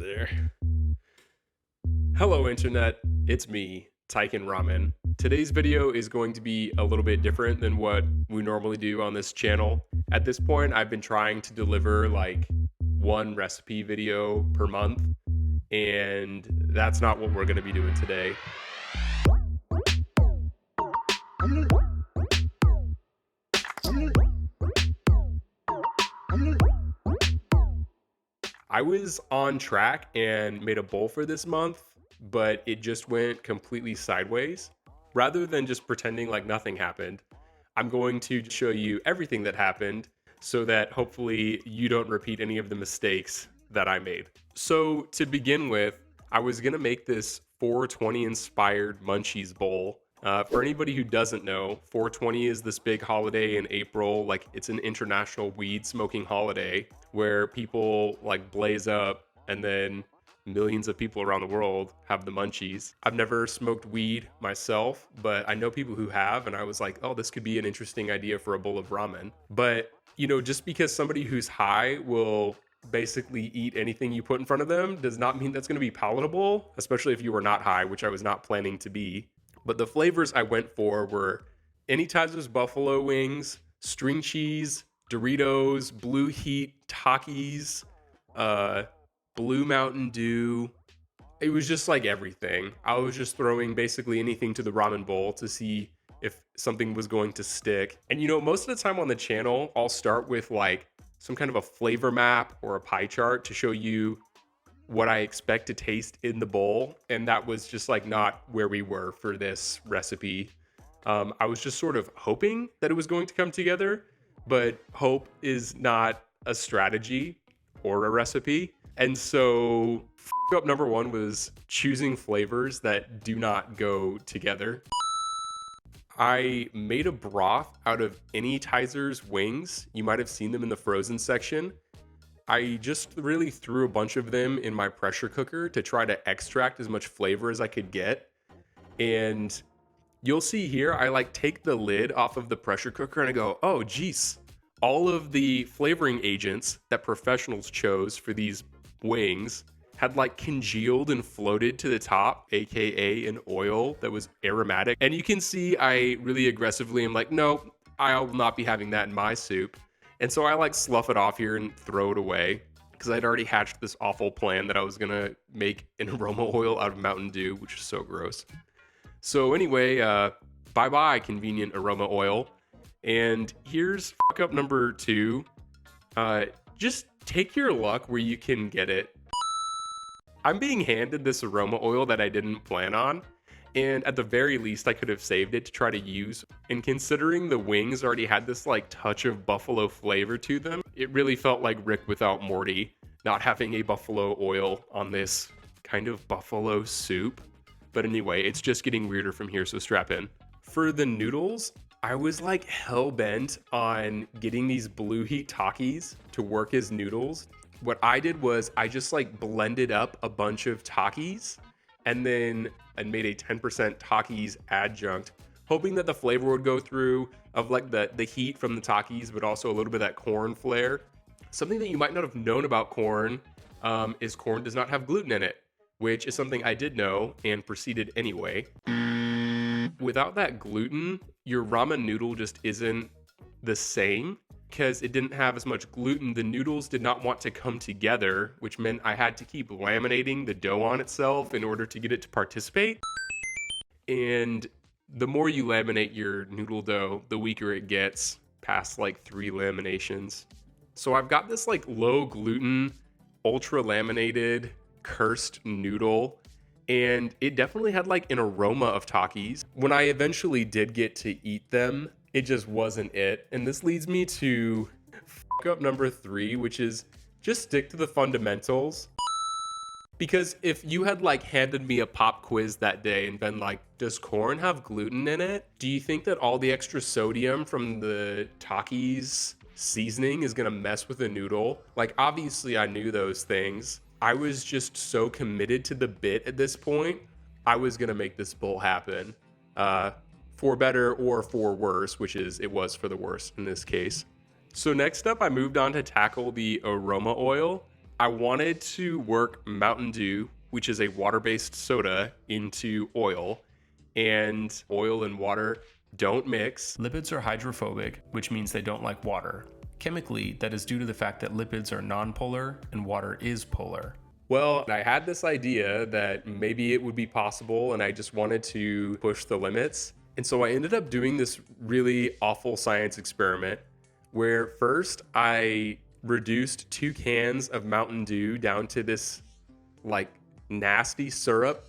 there. Hello internet, it's me, Taiken Ramen. Today's video is going to be a little bit different than what we normally do on this channel. At this point, I've been trying to deliver like one recipe video per month, and that's not what we're going to be doing today. I was on track and made a bowl for this month, but it just went completely sideways. Rather than just pretending like nothing happened, I'm going to show you everything that happened so that hopefully you don't repeat any of the mistakes that I made. So to begin with, I was gonna make this 420 inspired Munchies bowl. For anybody who doesn't know, 420 is this big holiday in April. Like, it's an international weed smoking holiday where people like blaze up, and then millions of people around the world have the munchies. I've never smoked weed myself, but I know people who have, and I was like, oh, this could be an interesting idea for a bowl of ramen. But, just because somebody who's high will basically eat anything you put in front of them does not mean that's going to be palatable, especially if you were not high, which I was not planning to be. But the flavors I went for were Anytizers buffalo wings, string cheese, Doritos, Blue Heat Takis, Blue Mountain Dew. It was just like everything. I was just throwing basically anything to the ramen bowl to see if something was going to stick. And most of the time on the channel, I'll start with like some kind of a flavor map or a pie chart to show you what I expect to taste in the bowl. And that was just like not where we were for this recipe. I was just sort of hoping that it was going to come together, but hope is not a strategy or a recipe. And so up number one was choosing flavors that do not go together. I made a broth out of Anytizers wings. You might have seen them in the frozen section. I just really threw a bunch of them in my pressure cooker to try to extract as much flavor as I could get. And you'll see here, I like take the lid off of the pressure cooker and I go, oh geez, all of the flavoring agents that professionals chose for these wings had like congealed and floated to the top, aka an oil that was aromatic. And you can see I really aggressively am like, no, I will not be having that in my soup. And so I like slough it off here and throw it away because I'd already hatched this awful plan that I was gonna make an aroma oil out of Mountain Dew, which is so gross. So anyway, bye-bye convenient aroma oil. And here's fuck up number two. Just take your luck where you can get it. I'm being handed this aroma oil that I didn't plan on, and at the very least I could have saved it to try to use. And considering the wings already had this like touch of buffalo flavor to them, it really felt like Rick without Morty not having a buffalo oil on this kind of buffalo soup. But anyway, it's just getting weirder from here, so strap in. For the noodles, I was like hell-bent on getting these Blue Heat Takis to work as noodles. What I did was I just like blended up a bunch of Takis and then I made a 10% Takis adjunct, hoping that the flavor would go through of like the heat from the Takis, but also a little bit of that corn flair. Something that you might not have known about corn is corn does not have gluten in it, which is something I did know and proceeded anyway. Without that gluten, your ramen noodle just isn't the same. Because it didn't have as much gluten, the noodles did not want to come together, which meant I had to keep laminating the dough on itself in order to get it to participate. And the more you laminate your noodle dough, the weaker it gets past like 3 laminations. So I've got this like low gluten, ultra laminated, cursed noodle, and it definitely had like an aroma of Takis. When I eventually did get to eat them, it just wasn't it. And this leads me to fuck up number 3, which is just stick to the fundamentals. Because if you had like handed me a pop quiz that day and been like, does corn have gluten in it? Do you think that all the extra sodium from the Takis seasoning is gonna mess with the noodle? Like, obviously I knew those things. I was just so committed to the bit at this point. I was gonna make this bowl happen. For better or for worse, which is it was for the worst in this case. So next up, I moved on to tackle the aroma oil. I wanted to work Mountain Dew, which is a water-based soda, into oil, and oil and water don't mix. Lipids are hydrophobic, which means they don't like water. Chemically, that is due to the fact that lipids are nonpolar and water is polar. Well, I had this idea that maybe it would be possible, and I just wanted to push the limits. And so I ended up doing this really awful science experiment where first I reduced 2 cans of Mountain Dew down to this like nasty syrup.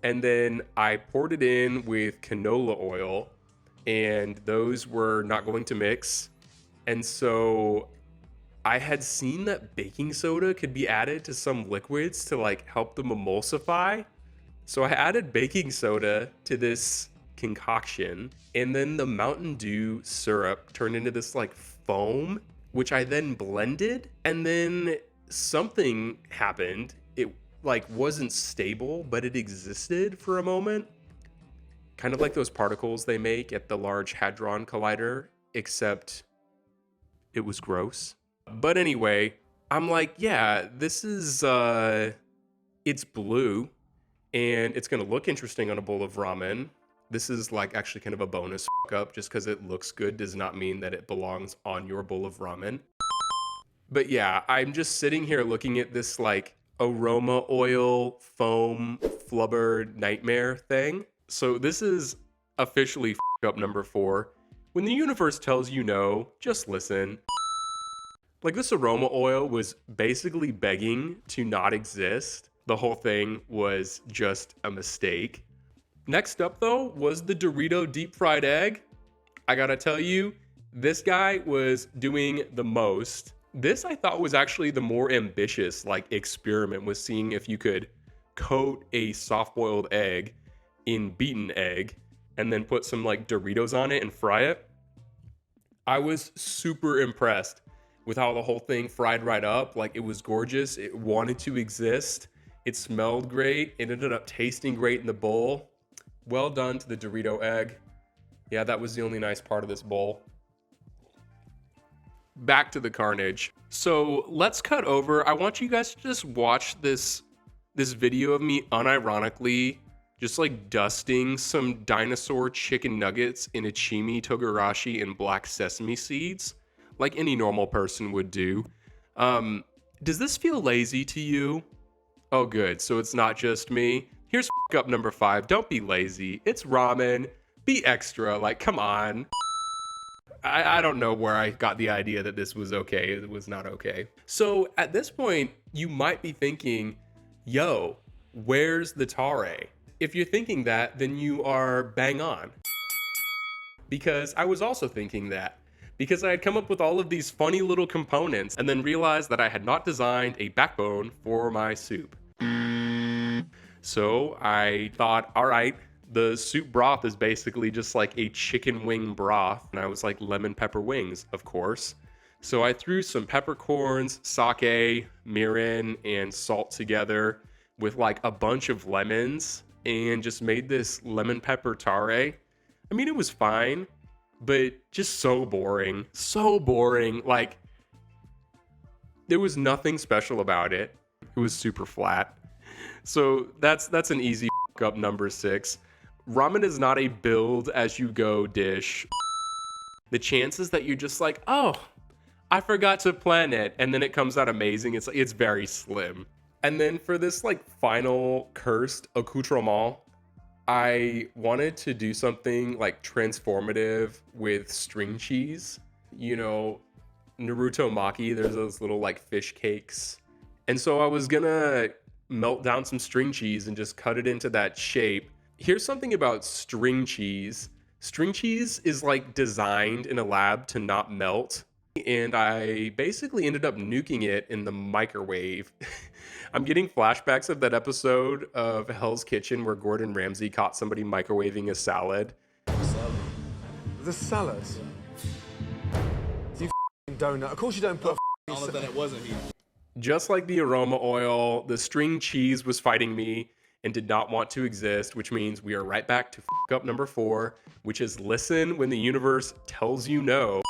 And then I poured it in with canola oil, and those were not going to mix. And so I had seen that baking soda could be added to some liquids to like help them emulsify. So I added baking soda to this concoction, and then the Mountain Dew syrup turned into this like foam, which I then blended, and then something happened. It like wasn't stable, but it existed for a moment. Kind of like those particles they make at the Large Hadron Collider, except it was gross. But anyway, I'm like, yeah, this is, it's blue, and it's gonna look interesting on a bowl of ramen. This is like actually kind of a bonus up, just because it looks good does not mean that it belongs on your bowl of ramen. But yeah, I'm just sitting here looking at this like aroma oil foam flubber nightmare thing. So this is officially up number 4. When the universe tells you no, just listen. Like, this aroma oil was basically begging to not exist. The whole thing was just a mistake. Next up though was the Dorito deep fried egg. I gotta tell you, this guy was doing the most. This I thought was actually the more ambitious like experiment, was seeing if you could coat a soft-boiled egg in beaten egg and then put some like Doritos on it and fry it. I was super impressed with how the whole thing fried right up. Like, it was gorgeous. It wanted to exist. It smelled great. It ended up tasting great in the bowl. Well done to the Dorito egg. Yeah, that was the only nice part of this bowl. Back to the carnage. So let's cut over. I want you guys to just watch this video of me unironically just like dusting some dinosaur chicken nuggets in a chimi togarashi and black sesame seeds, like any normal person would do. Does this feel lazy to you? Oh, good. So it's not just me. Here's up number 5. Don't be lazy. It's ramen. Be extra. Like, come on. I don't know where I got the idea that this was okay. It was not okay. So at this point, you might be thinking, yo, where's the tare? If you're thinking that, then you are bang on. Because I was also thinking that. Because I had come up with all of these funny little components and then realized that I had not designed a backbone for my soup. So I thought, all right, the soup broth is basically just like a chicken wing broth. And I was like, lemon pepper wings, of course. So I threw some peppercorns, sake, mirin, and salt together with like a bunch of lemons and just made this lemon pepper tare. I mean, it was fine, but just so boring. So boring. Like, there was nothing special about it. It was super flat. So that's an easy up number 6. Ramen is not a build as you go dish. The chances that you're just like, oh, I forgot to plan it, and then it comes out amazing, it's very slim. And then for this like final cursed accoutrement, I wanted to do something like transformative with string cheese. You know, Naruto Maki, there's those little like fish cakes. And so I was gonna melt down some string cheese and just cut it into that shape. Here's something about string cheese. String cheese is like designed in a lab to not melt. And I basically ended up nuking it in the microwave. I'm getting flashbacks of that episode of Hell's Kitchen where Gordon Ramsay caught somebody microwaving a salad. The salad? You donut. Of course you don't put All of that it wasn't he. Just like the aroma oil, the string cheese was fighting me and did not want to exist, which means we are right back to up number 4, which is listen when the universe tells you no.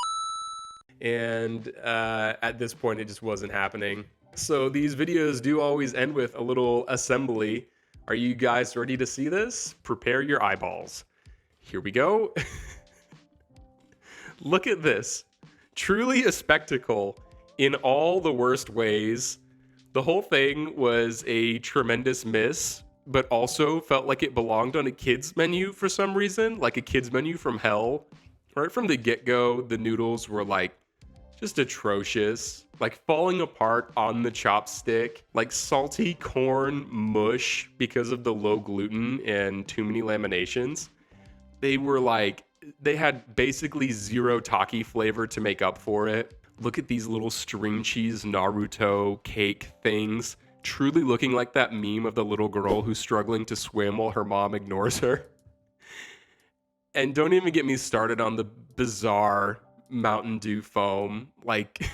And at this point, it just wasn't happening. So these videos do always end with a little assembly. Are you guys ready to see this? Prepare your eyeballs. Here we go. Look at this. Truly a spectacle in all the worst ways. The whole thing was a tremendous miss, but also felt like it belonged on a kid's menu for some reason, like a kid's menu from hell. Right from the get-go, the noodles were like just atrocious, like falling apart on the chopstick, like salty corn mush because of the low gluten and too many laminations. They were like, they had basically zero Taki flavor to make up for it. Look at these little string cheese Naruto cake things, truly looking like that meme of the little girl who's struggling to swim while her mom ignores her. And don't even get me started on the bizarre Mountain Dew foam. Like,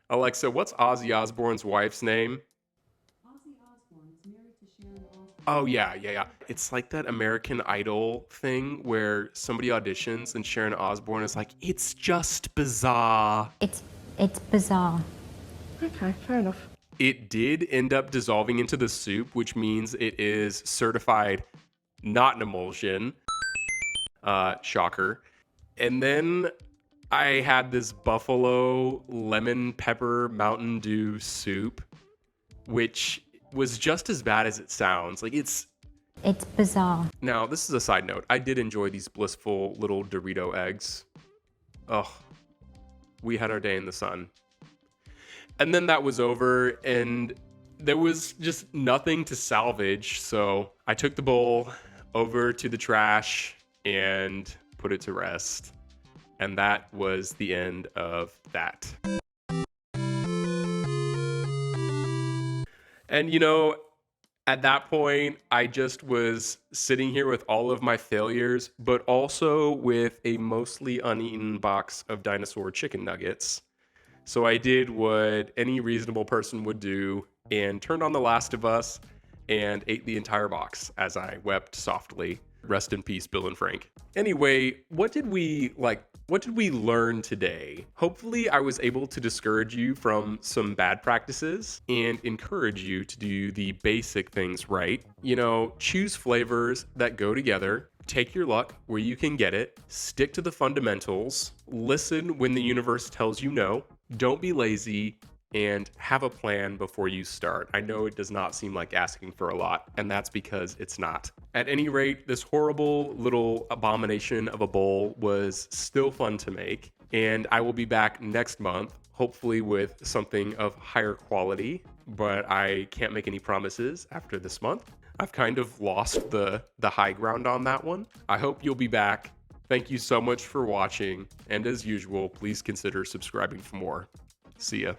Alexa, what's Ozzy Osbourne's wife's name? Ozzy Osbourne is married to Sharon Osbourne. Oh, yeah. It's like that American Idol thing where somebody auditions and Sharon Osbourne is like, it's just bizarre. It's bizarre. Okay, fair enough. It did end up dissolving into the soup, which means it is certified not an emulsion. Shocker. And then I had this buffalo lemon pepper Mountain Dew soup, which was just as bad as it sounds. Like it's bizarre. Now, this is a side note. I did enjoy these blissful little Dorito eggs. Ugh. We had our day in the sun. And then that was over and there was just nothing to salvage. So I took the bowl over to the trash and put it to rest. And that was the end of that. And you know, at that point, I just was sitting here with all of my failures, but also with a mostly uneaten box of dinosaur chicken nuggets. So I did what any reasonable person would do and turned on The Last of Us and ate the entire box as I wept softly. Rest in peace, Bill and Frank. Anyway, what did we learn today? Hopefully I was able to discourage you from some bad practices and encourage you to do the basic things right. You know, choose flavors that go together, take your luck where you can get it, stick to the fundamentals, listen when the universe tells you no, don't be lazy, and have a plan before you start. I know it does not seem like asking for a lot, and that's because it's not. At any rate, this horrible little abomination of a bowl was still fun to make, and I will be back next month, hopefully with something of higher quality, but I can't make any promises after this month. I've kind of lost the high ground on that one. I hope you'll be back. Thank you so much for watching, and as usual, please consider subscribing for more. See ya.